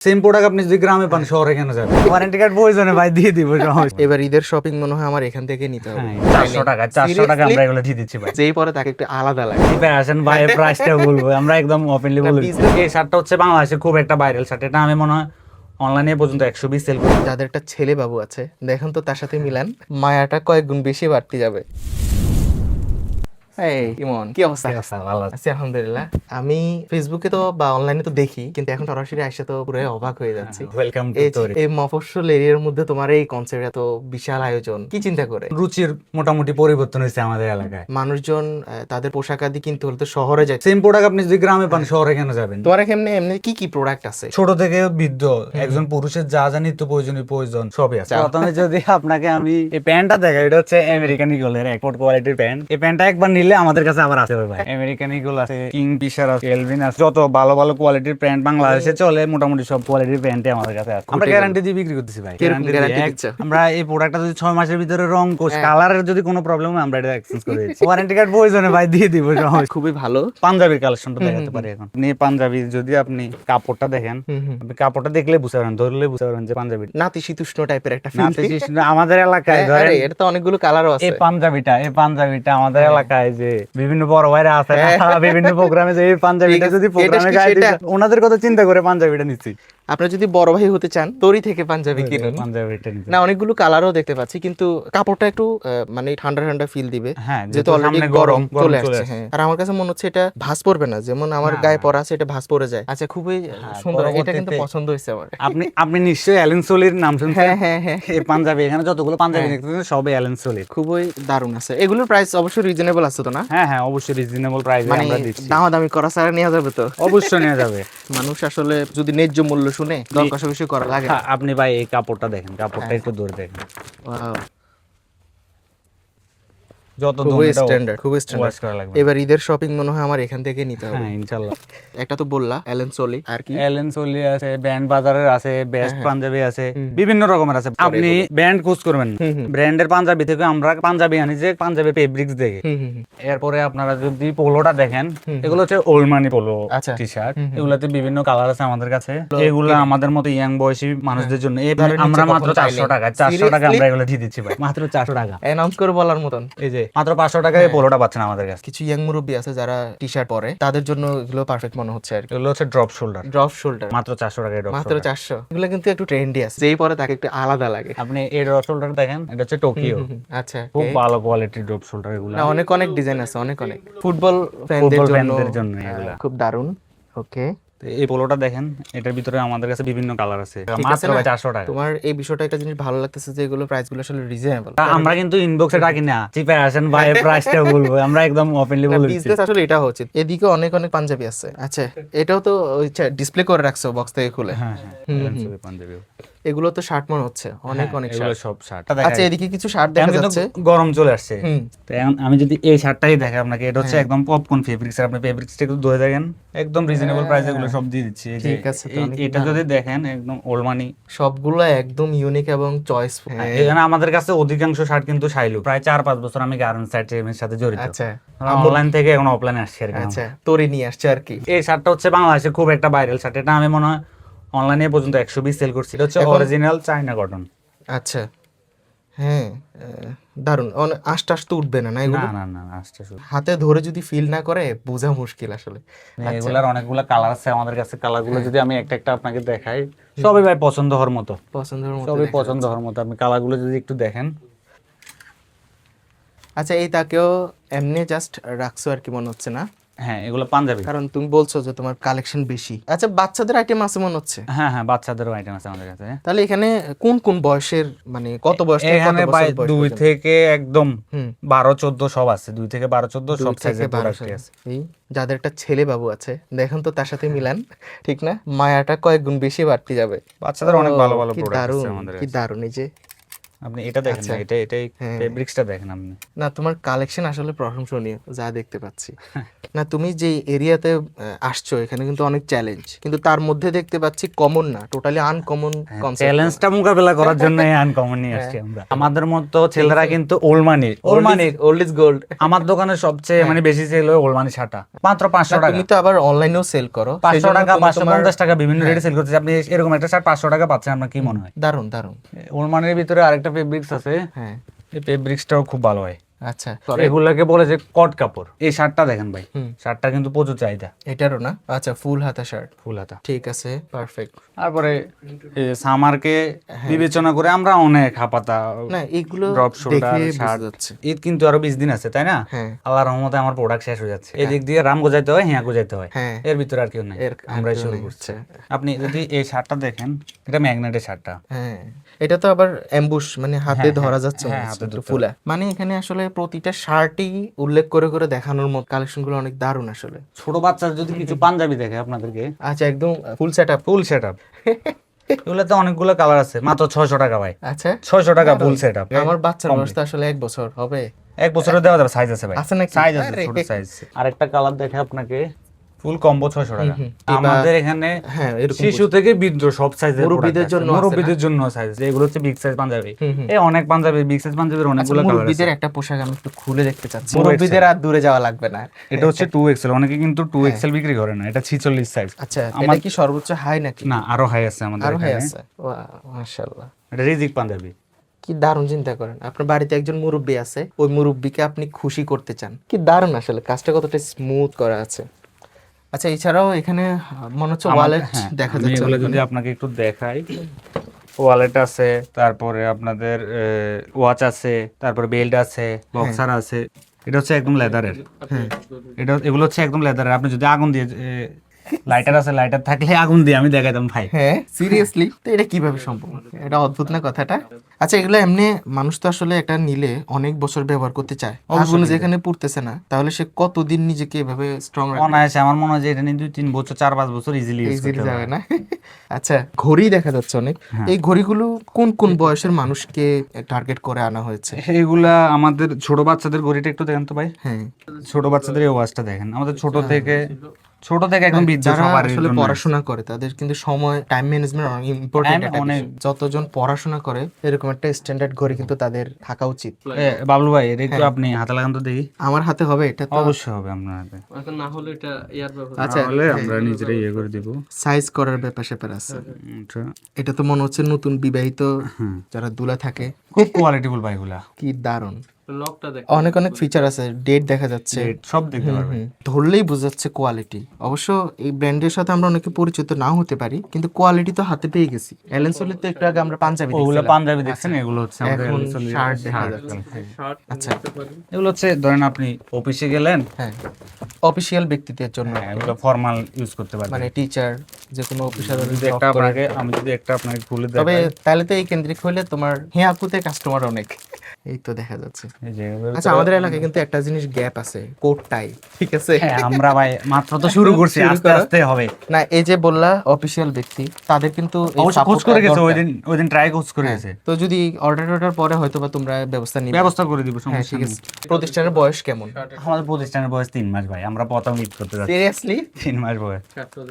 Same product আপনি যদি গ্রামে পান শহরে কেন যাবেন? ওয়ারেন্টি কার্ড প্রয়োজনে ভাই দিয়ে দিব। এবার ঈদের শপিং মনে হয় আমার এখান থেকে নিতে হবে। 400 টাকা আমরা এগুলো দিয়ে দিচ্ছি ভাই। যেই পরে তাকে একটু আলাদা লাগে। এবার আসেন ভাই, প্রাইসটা বলবো আমরা একদম ওপেনলি বলে দিচ্ছি। এই শার্টটা হচ্ছে বাংলাদেশের খুব একটা ভাইরাল শার্ট। এটা আমি মনে হয় অনলাইনে পর্যন্ত 120 সেল করি। যাদের একটা ছেলে বাবু আছে দেখেন তো তার সাথে মিলান, মায়াটা কয়েক গুণ বেশি বাড়তে যাবে। এই ইমন, কি অবস্থা? ভালো আছে। আছি আলহামদুলিল্লাহ। আমি ফেসবুকে তো বা অনলাইনে তো দেখি, কিন্তু এখন সরাসরি আইসা তো পুরো অবাক হয়ে যাচ্ছি। ওয়েলকাম টু তোরি। এই মফস্বল এরিয়ার মধ্যে তোমার এই কনসেপ্ট, এত বিশাল আয়োজন, কি চিন্তা করে? রুচির মোটামুটি পরিবর্তন হয়েছে আমাদের এলাকায়। মানুষজন তাদের পোশাক আদি কিনতে হলে তো শহরে যায়। সেম প্রোডাক্ট আপনি যদি গ্রামে পান শহরে কেন যাবেন? তোমার এমনি এমনি কি কি প্রোডাক্ট আছে? ছোট থেকে বৃদ্ধ একজন পুরুষের যা যা নিত্য প্রয়োজন সবই আছে। প্রথমে যদি আপনাকে আমি এই প্যান্টটা দেখাই, এটা হচ্ছে আমেরিকান ইগলের এক্সপোর্ট কোয়ালিটির প্যান্ট। এই প্যান্টটা একবার নিলে আমাদের কাছে আবার আসবে ভাই। আমেরিকান ইগল আছে, কিংফিশার আছে, এলভিন আছে, যত ভালো ভালো কোয়ালিটির প্যান্ট বাংলাদেশে চলে মোটামুটি সব কোয়ালিটির প্যান্টই আমাদের কাছে আছে। আমরা গ্যারান্টি দিয়ে বিক্রি করতেছি ভাই। গ্যারান্টি দিচ্ছ? আমরা এই প্রোডাক্টটা যদি 6 মাসের ভিতরে রং কোর্স কালারের যদি কোনো প্রবলেম হয় আমরা এটা এক্সচেঞ্জ করে দিচ্ছি। ওয়ারেন্টি কার্ড প্রয়োজনে ভাই দিয়ে দিব। খুবই ভালো। পাঞ্জাবির কালেকশনটা দেখাতে পারি এখন। আপনি পাঞ্জাবি যদি আপনি কাপড়টা দেখেন, আপনি কাপড়টা দেখলে বুঝতে পারেন, ধরলে বুঝতে পারবেন যে পাঞ্জাবি নাতিশীতোষ্ণ টাইপের একটা ফিল। নাতিশীতোষ্ণ আমাদের এলাকায় ধরেন এটা তো অনেকগুলো কালারও আছে। এই পাঞ্জাবিটা আমাদের এলাকায় যে বিভিন্ন বড় ভাইরা আছে বিভিন্ন প্রোগ্রামে, যে এই পাঞ্জাবিটা যদি প্রোগ্রামে গায়ে দিতে ওনাদের কথা চিন্তা করে পাঞ্জাবিটা নিচ্ছি। আপনারা যদি বড় ভাই হতে চান তোরই থেকে পাঞ্জাবি কিনুন। পাঞ্জাবিটা নিচ্ছি না, অনেকগুলো কালারও দেখতে পাচ্ছি, কিন্তু কাপড়টা একটু মানে ঠান্ডা ঠান্ডা ফিল দিবে, হ্যাঁ, যেহেতু অলরেডি গরম চলে আসছে। হ্যাঁ, আর আমার কাছে মনে হচ্ছে এটা ভাঁজ পড়বে না, যেমন আমার গায়ে পরা আছে এটা ভাঁজ পড়ে যায়। আচ্ছা, খুবই সুন্দর, এটা কিন্তু পছন্দ হয়েছে আমার। আপনি নিশ্চয়ই অ্যালেন সোলির নাম শুনছেন? হ্যাঁ হ্যাঁ হ্যাঁ। এই পাঞ্জাবি, এখানে যতগুলো পাঞ্জাবি দেখতেছেন সবই অ্যালেন সোলির। খুবই দারুণ আছে। এগুলোর প্রাইস অবশ্যই রিজনেবল আছে তো না? হ্যাঁ হ্যাঁ, অবশ্যই রিজনেবল প্রাইসে মানে আমরা দিচ্ছি। দামাদামি করা ছাড়া নেওয়া যাবে তো? অবশ্যই নেওয়া যাবে। মানুষ আসলে যদি ন্যায্য মূল্য শুনে দর কষাকষি করা লাগে। হ্যাঁ, আপনি ভাই এই কাপড়টা দেখেন, কাপড়টা একটু দূরে দেখেন। ওয়াও, যত খুবই দূরটা স্ট্যান্ডার্ড, খুবই ওয়াশ স্ট্যান্ডার্ড। করা লাগবে। এবার ঈদের শপিং মনে হয় আমার এখান থেকে নিতে হবে। হ্যাঁ ইনশাআল্লাহ। একটা তো বললা অ্যালেন সোলি, আর কি? এলএন সোলি আছে, ব্যান্ড বাজারের আছে, বেস্ট পাঞ্জাবি আছে, বিভিন্ন রকমের আছে। আপনি ব্র্যান্ড খোঁজ করবেন না, ব্র্যান্ডের পাঞ্জাবি থেকে আমরা পাঞ্জাবি আনি যে পাঞ্জাবি ফেব্রিক্স দেখে। এরপরে আপনারা যদি পোলোটা দেখেন, এগুলো হচ্ছে ওল্ড মানি পোলো আচ্ছা। T shirt. এগুলাতে বিভিন্ন কালার আছে আমাদের কাছে। এগুলো আমাদের মতো ইয়াং বয়সী মানুষদের জন্য। আমরা মাত্র 400 টাকা আমরা এগুলো দিয়ে দিচ্ছি ভাই, মাত্র 400 টাকা। অ্যানাউন্স করে বলার মতন। এই যে মাত্র 500 টাকায় এই পোলোটা পাচ্ছেন আমাদের কাছে। কিছু ইয়াং মুরব্বী আছে যারা টি শার্ট পরে, তাদের জন্য এগুলো পারফেক্ট মনে হচ্ছে আর কি। এগুলো হচ্ছে ড্রপ শোল্ডার, ড্রপ শোল্ডার, মাত্র 400 টাকায় ড্রপ মাত্র 400। এগুলো কিন্তু একটু ট্রেন্ডি আছে, যেই পরে তাকে একটু আলাদা লাগে। আপনি এই ড্রপ শোল্ডার দেখেন, এটা হচ্ছে টোকিও। আচ্ছা, খুব ভালো কোয়ালিটির ড্রপ শোল্ডার এগুলো। না, অনেক অনেক ডিজাইন আছে, অনেক অনেক ফুটবল ফ্যানদের জন্য এগুলা খুব দারুণ। ওকে, এই পোলোটা দেখেন, এটার ভিতরে আমাদের কাছে বিভিন্ন কালার আছে, মাত্র 400 টাকা। তোমার এই বিষয়টা একটা জিনিস ভালো লাগতেছে যে এগুলো প্রাইস গুলো আসলে রিজনেবল। আমরা কিন্তু ইনবক্সে ডাকি না, চিপে আসেন ভাই, প্রাইসটা বলবো, আমরা একদম ওপেনলি বলে দিচ্ছি। বিজনেস আসলে এটা হচ্ছে। এদিকে অনেক অনেক পাঞ্জাবি আছে। আচ্ছা, এটাও তো ডিসপ্লে করে রাখছো বক্স থেকে খুলে? হ্যাঁ হ্যাঁ, পাঞ্জাবি এগুলো তো শার্ট মনে হচ্ছে, অনেক অনেক এগুলো শার্ট। সব শার্ট। আচ্ছা, এদিকে কিছু শার্ট দেখা যাচ্ছে। গরম চলে আসছে, তো এখন আমি যদি এই শার্টটাই দেখাই আপনাকে, এটা হচ্ছে একদম পপকর্ন ফেব্রিক্স। আপনি ফেব্রিক্সটা একটু ধরে দেখেন, একদম রিজনেবল প্রাইসে এগুলো সব দিয়ে দিচ্ছি। এই যে ঠিক আছে, তো অনেক এটা যদি দেখেন, একদম ওল্ড মানি, সবগুলো একদম ইউনিক এবং চয়েসফুল। এখানে আমাদের কাছে অধিকাংশ শার্ট কিন্তু শাইলু। প্রায় 4-5 বছর আমি গার্মেন্টস সাইটের সাথে জড়িত। আচ্ছা, অনলাইন থেকে এখন অফলাইনে আসছে আর কি। আচ্ছা, তোরে নিয়ে আসছে আর কি। এই শার্টটা হচ্ছে বাংলাদেশের খুব একটা ভাইরাল শার্ট। এটা আমি মনে হয় অনলাইনে পর্যন্ত 120 সেল করছি। এটা হচ্ছে অরিজিনাল চায়না কটন। আচ্ছা, হ্যাঁ, দারুণ। আস্তে আস্তে উঠবে না না এগুলো? না না না, আচ্ছা শুধু হাতে ধরে যদি ফিল না করে বোঝা মুশকিল আসলে। এগুলার অনেকগুলো কালার আছে আমাদের কাছে। কালারগুলো যদি আমি একটা একটা আপনাকে দেখাই, সবই ভাই পছন্দ হওয়ার মতো, পছন্দের মতো সবই পছন্দ হওয়ার মতো। আপনি কালারগুলো যদি একটু দেখেন। আচ্ছা, এই তাকেও এমনি জাস্ট রাখছো আর কি মনে হচ্ছে না? হ্যাঁ, এগুলো পাঞ্জাবি। কারণ তুমি বলছো যে তোমার কালেকশন বেশি। আচ্ছা, বাচ্চাদের আইটেম আছে মনে হচ্ছে? হ্যাঁ হ্যাঁ, বাচ্চাদেরও আইটেম আছে আমাদের কাছে। তাহলে এখানে কোন কোন বয়সের, মানে কত বয়স থেকে এখানে কত ভাই বছর বয়স 2 পর্যন্ত? থেকে একদম 12-14 সব আছে। 2 থেকে 12-14 সব 2 সাইজের থেকে 12 প্রোডাক্ট আছে। এই যাদের একটা ছেলে বাবু আছে দেখেন তো তার সাথে মিলান, ঠিক না? মায়াটা কয়েক গুণ বেশি বাড়তে যাবে। বাচ্চাদের অনেক ভালো ভালো কি প্রোডাক্ট দারুণ, আছে আমাদের কি কাছে। দারুণ। এই যে আপনি এটা দেখেন না, এটাই ফেব্রিক্সটা দেখেন আপনি। না তোমার কালেকশন আসলে প্রশংসনীয় যা দেখতে পাচ্ছি। না তুমি যে এরিয়াতে আসছো এখানে কিন্তু অনেক চ্যালেঞ্জ, কিন্তু তার মধ্যে দেখতে পাচ্ছি কমন না, টোটালি আনকমন কনসেপ্ট। চ্যালেঞ্জটা মোকাবেলা করার জন্য আনকমন নিয়ে আসছি আমরা। আমাদের মতো ছেলেরা কিন্তু old money old is gold. আমার দোকানে সবচেয়ে মানে বেশি সেল হয় ওল্ড মানি শার্টটা, মাত্র 500 টাকা। তুমি তো আবার অনলাইনেও সেল করো, 500 টাকা 550 টাকা বিভিন্ন রেটে সেল করতেছি। আপনি এরকম একটা শার্ট 500 টাকা পাচ্ছেন, আপনার কি মনে হয়? দারুন দারুন। ওল্ড মানির ভিতরে আরেকটা ফেব্রিক্স আছে, হ্যাঁ এই ফেব্রিক্সটাও খুব ভালো হয়। আচ্ছা এগুলাকে বলে যে কট কাপড়। এই শার্টটা দেখেন ভাই, শার্টটা কিন্তু প্রচুর চাহিদা। এটারও না? আচ্ছা ফুল হাতা শার্ট, ফুল হাতা, ঠিক আছে পারফেক্ট। তারপরে সামারকে বিবেচনা করে আমরা অনেক হাপাতা না এগুলো ড্রপ শোল্ডার দেখে শার্ট। বোঝা যাচ্ছে। ঈদ কিন্তু আরো 20 দিন আছে, তাই না? হ্যাঁ আল্লাহর রহমতে আমার প্রোডাক্ট শেষ হয়ে যাচ্ছে। এদিক দিয়ে রাম গোজাইতে হয়, হিয়া গোজাইতে হয়, হ্যাঁ এর ভিতরে আর কেউ নাই, আমরাই শুরু করছি। আপনি যদি এই শার্টটা দেখেন, এটা ম্যাগনেটের শার্টটা। হ্যাঁ এটা তো আবার অ্যাম্বুশ, মানে হাতে ধরা যাচ্ছে হ্যাঁ, মনে হাতে হচ্ছে, একটু ধরতে ফুলা। মানে এখানে আসলে প্রতিটা শার্টই উল্লেখ করে করে দেখানোর মতো, কালেকশন গুলো অনেক দারুণ আসলে। ছোট বাচ্চার যদি কিছু পাঞ্জাবি দেখে আপনাদেরকে, আচ্ছা একদম ফুল সেটআপ। ফুল সেটআপ এগুলোতে অনেকগুলো কালার আছে, মাত্র 600 টাকা ভাই। আচ্ছা 600 টাকা ফুল সেটআপ। আমার বাচ্চার বয়স তো আসলে 1 বছর হবে। 1 বছরের দেওয়া যাবে, সাইজ আছে ভাই, আছে নাকি? সাইজ আছে, আরে। ছোট সাইজ। আরেকটা কালার দেখে আপনাকে, ফুল কম্বো 600 টাকা। আমাদের এখানে হ্যাঁ এরকম শিশু থেকে বৃদ্ধ সব সাইজের মুরব্বিদের জন্য আছে না? মুরব্বিদের জন্য সাইজ, এগুলো হচ্ছে বিগ সাইজ পাঞ্জাবি। এই অনেক পাঞ্জাবি, বিগ সাইজ পাঞ্জাবির অনেকগুলো কালার আছে। মুরব্বিদের একটা পোশাক আমি একটু খুলে দেখতে চাচ্ছি, মুরব্বিদের আর দূরে যাওয়া লাগবে না। এটা হচ্ছে 2XL, অনেকে কিন্তু 2XL বিক্রি করে না, এটা 46 সাইজ। আচ্ছা এটা কি সর্বোচ্চ হাই নাকি? না আরো হাই আছে আমাদের আরো হাই এখানে। আছে, ওয়াও মাশাআল্লাহ। এটা রিজিক পাঞ্জাবি। কি দারুণ, চিন্তা করেন আপনার বাড়িতে একজন মুরব্বি আছে, ওই মুরব্বিকে আপনি খুশি করতে চান, কি দারুণ আসলে, কাজটা কতটা স্মুথ করা আছে। আচ্ছা এছাড়াও এখানে মনে হচ্ছে ওয়ালেট দেখা আমি যাচ্ছে। এগুলো যদি আপনাকে একটু দেখাই, ওয়ালেট আছে, তারপরে আপনাদের ওয়াচ আছে, তারপরে বেল্ট আছে, বক্সার আছে। এটা হচ্ছে একদম লেদারের। এগুলো হচ্ছে একদম লেদারের। আপনি যদি আগুন দিয়ে লাইটার আছে, লাইটার থাকলে আগুন দিয়ে আমি দেখাইতাম ভাই। হ্যাঁ সিরিয়াসলি, তো এটা কিভাবে সম্ভব? এটা অদ্ভুত না কথাটা? আচ্ছা এগুলো এমনি মানুষ তো আসলে এটা নিলে অনেক বছর ব্যবহার করতে চায়, আগুন যেখানে পুড়তেছে না, তাহলে সে কতদিন নিজেকে এভাবে স্ট্রং রাখবে? অনায়াসে আমার মনে হয় যে এটা নিয়ে 2-3 বছর 4-5 বছর ইজিলি ইউজ করতে যাবে পারবে। না? আচ্ছা ঘড়ি দেখা যাচ্ছে অনেক, এই ঘড়িগুলো কোন কোন বয়সের মানুষকে টার্গেট করে আনা হয়েছে? এইগুলা আমাদের ছোট বাচ্চাদের ঘড়িটা একটু দেখেন তো ভাই। হ্যাঁ ছোট বাচ্চাদের এই ওয়াচটা দেখেন, আমাদের ছোট থেকে একদম বৃদ্ধ যারা সবার আসলে পড়াশোনা করে তাদের কিন্তু সময়, টাইম ম্যানেজমেন্ট অনেক ইম্পর্টেন্ট। যতজন পড়াশোনা করে এরকম একটা স্ট্যান্ডার্ড ঘড়ি কিন্তু তাদের থাকা উচিত। বাবলু ভাই এটা একটু আপনি হাতে লাগান তো দেখি। আমার হাতে হবে এটা? তো অবশ্যই হবে আপনার হাতে। না হলে এটা ইয়ার ব্যবহার। আচ্ছা তাহলে আমরা নিজেরাই ইয়ে করে দিব। সাইজ করার ব্যাপার স্যাপার আছে। এটা তো মনে হচ্ছে নতুন বিবাহিত যারা দুলা থাকে, খুব কোয়ালিটিফুল ভাই এগুলা। কি দারুন। লকটা দেখ, অনেক অনেক ফিচার আছে, ডেট দেখা যাচ্ছে, সব দেখতে পারবেন। ধরলেই বোঝা যাচ্ছে কোয়ালিটি। অবশ্য এই ব্র্যান্ডের সাথে আমরা অনেকে পরিচিত নাও হতে পারি, কিন্তু কোয়ালিটি তো হাতে পেয়ে গেছি। এলেন সলির তো একটু আগে আমরা পাঞ্জাবি ওগুলো দেখছিলাম। পাঞ্জাবি দেখছেন, এগুলো হচ্ছে আমাদের এখন এলসলি শার্ট দেখা যাচ্ছে। শার্ট আচ্ছা এগুলো হচ্ছে ধরেন আপনি অফিসে গেলেন, হ্যাঁ অফিসিয়াল ব্যক্তিদের জন্য, এগুলো ফর্মাল ইউজ করতে পারবেন। মানে টিচার যে কোনো অফিসার। আমি যদি একটা আপনাকে খুলে তবে দেখাই, তাহলে তো এই কেন্দ্রিক হলে তোমার হিয়াকুতে কাস্টমার অনেক, এই তো দেখা যাচ্ছে। এই যে এগুলোর আচ্ছা আমাদের এলাকায় কিন্তু একটা জিনিস গ্যাপ আছে, কোট টাই, ঠিক আছে? হ্যাঁ, আমরা ভাই মাত্র তো শুরু করছি, আস্তে আস্তে হবে। না এই যে বললা অফিসিয়াল ব্যক্তি, তাদের কিন্তু এই অবশ্য খোঁজ support করে টা গেছে, দরকার। ওই দিন ট্রাই খোঁজ করে গেছে। তো যদি অর্ডার পরে হয়তো বা তোমরা ব্যবস্থা নিবে। ব্যবস্থা করে দিব, হ্যাঁ সমস্যা ঠিক নেই। আছে। প্রতিষ্ঠানের বয়স কেমন? আমাদের প্রতিষ্ঠানের বয়স 3 মাস ভাই, আমরা প্রথম ঈদ করতে যাচ্ছি। সিরিয়াসলি? 3 মাস বয়স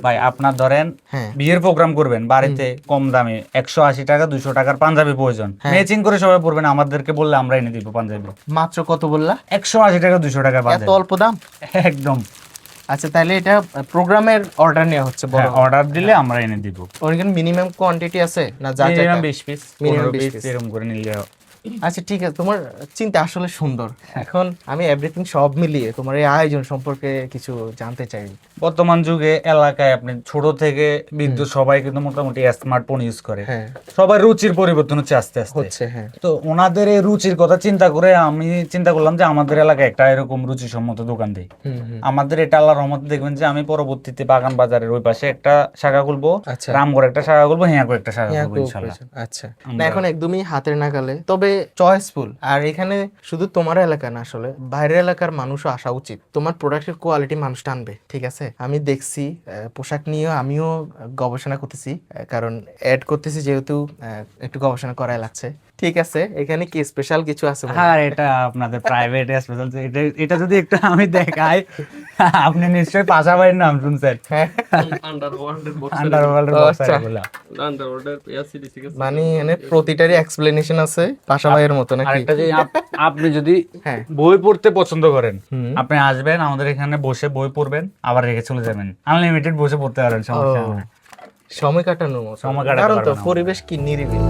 ভাই। আপনার ধরেন হ্যাঁ বিয়ের প্রোগ্রাম করবেন বাড়িতে, কম দামে 180 টাকা 200 টাকার পাঞ্জাবি প্রয়োজন, ম্যাচিং করে সবাই পরবেন, আমাদেরকে বললে আমরা এনে দিব পাঞ্জাবি। মাত্র কত বললা? 180 টাকা 200 টাকার এত পাঞ্জাবি, অল্প দাম? একদম। আচ্ছা তাহলে এটা প্রোগ্রামের অর্ডার নেওয়া হচ্ছে বড়? অর্ডার দিলে আমরা এনে দিব। ওর কিন্তু মিনিমাম কোয়ান্টিটি আছে না? যা minimum 20 piece, Minimum 15 20 piece piece। এরকম করে নিলে। আচ্ছা ঠিক আছে, তোমার চিন্তা আসলে সুন্দর। এখন আমি এভরিথিং সব মিলিয়ে তোমার এই আয়োজন সম্পর্কে কিছু জানতে চাই। বর্তমান যুগে এলাকায় আপনি ছোট থেকে বৃদ্ধ সবাই কিন্তু মোটামুটি স্মার্টফোন ইউজ করে। হ্যাঁ সবার রুচির পরিবর্তন হচ্ছে আস্তে আস্তে। হচ্ছে, হ্যাঁ। তো ওনাদের এই রুচির কথা চিন্তা করে আমি চিন্তা করলাম যে আমাদের এলাকায় একটা এরকম রুচিসম্মত দোকান দেই। আমাদের এটা আল্লাহর রহমতে দেখবেন যে আমি পরবর্তীতে বাগান বাজারের ওই পাশে একটা শাখা খুলবো, আচ্ছা। রামগড় একটা শাখা খুলবো, হিয়াকো একটা শাখা খুলবো ইনশাআল্লাহ। আচ্ছা না এখন একদমই হাতের নাগালে। তবে একেবারে চয়েসফুল। আর এখানে শুধু তোমার এলাকা না, আসলে বাইরের এলাকার মানুষও আসা উচিত। তোমার প্রোডাক্টের কোয়ালিটি মানুষ টানবে, ঠিক আছে? আমি দেখছি পোশাক নিয়েও আমিও গবেষণা করতেছি, কারণ অ্যাড করতেছি যেহেতু একটু গবেষণা করাই লাগছে। ঠিক আছে, এখানে কি স্পেশাল কিছু আছে ভাই? হ্যাঁ, এটা আপনাদের প্রাইভেট স্পেশাল। এটা যদি একটু আমি দেখাই, আপনি নিশ্চয়ই পাশাপাশির নাম শুনছেন, আন্ডারওয়ার্ল্ডের আন্ডারওয়ার্ল্ডের ও, বক্সার আচ্ছা। এগুলা। আন্ডারওয়ার্ল্ডের এসিডি ঠিক আছে। মানে এখানে প্রতিটারই এক্সপ্লেনেশন আছে পাশাপাশির মতো নাকি? আরেকটা যে আপনি যদি হ্যাঁ। বই পড়তে পছন্দ করেন, হুম। আপনি আসবেন আমাদের এখানে, বসে বই পড়বেন, আবার রেখে চলে যাবেন। আনলিমিটেড বসে পড়তে পারেন, সমস্যা ও, নেই। সময় কাটানোর মতো। সময় কাটাতে কারণ তো পারবেন আমাদের। পরিবেশ কি নিরিবিলি।